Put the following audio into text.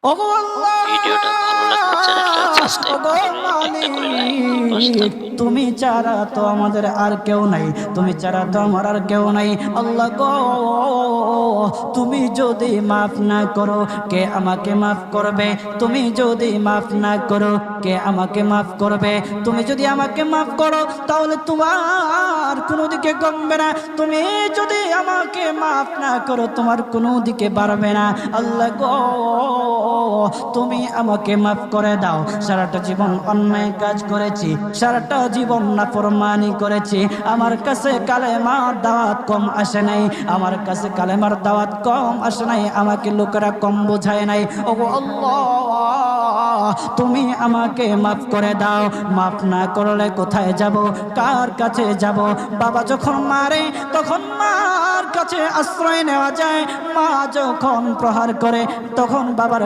ওগো আল্লাহ, ভিডিওটা ভালো লাগলে চ্যানেলটা সাবস্ক্রাইব ওগো করে একটা করে লাইক দিয়ে পাশে মালিক, থাকবেন। তুমি ছাড়া তো আমাদের আর কেউ নাই, তুমি ছাড়া তো আমার আর কেউ নাই। আল্লাহ গো, তুমি যদি মাফ না করো কে আমাকে মাফ করবে? তুমি যদি মাফ না করো কে আমাকে মাফ করবে? তুমি যদি আমাকে মাফ করো তাহলে তোমার কোনো দিকে কমবে না, তুমি যদি আমাকে মাফ না করো তোমার কোনো দিকে বাড়বে না। আল্লাহ গো, তুমি আমাকে মাফ করে দাও। সারাটা জীবন অন্যায় কাজ করেছি, সারাটা জীবন নাফরমানি করেছি, আমার কাছে কালেমার দাওয়াত কম আসে নাই, আমার কাছে কালেমার দাওয়াত কম আসে নাই, আমাকে লোকেরা কম বোঝায় নাই। ওগো আল্লাহ, তুমি আমাকে মাফ করে দাও। মাফ না করলে কোথায় যাব, কার কাছে যাব? বাবা যখন মারে তখন মার কাছে আশ্রয় নেওয়া যায়, মা যখন প্রহার করে তখন বাবার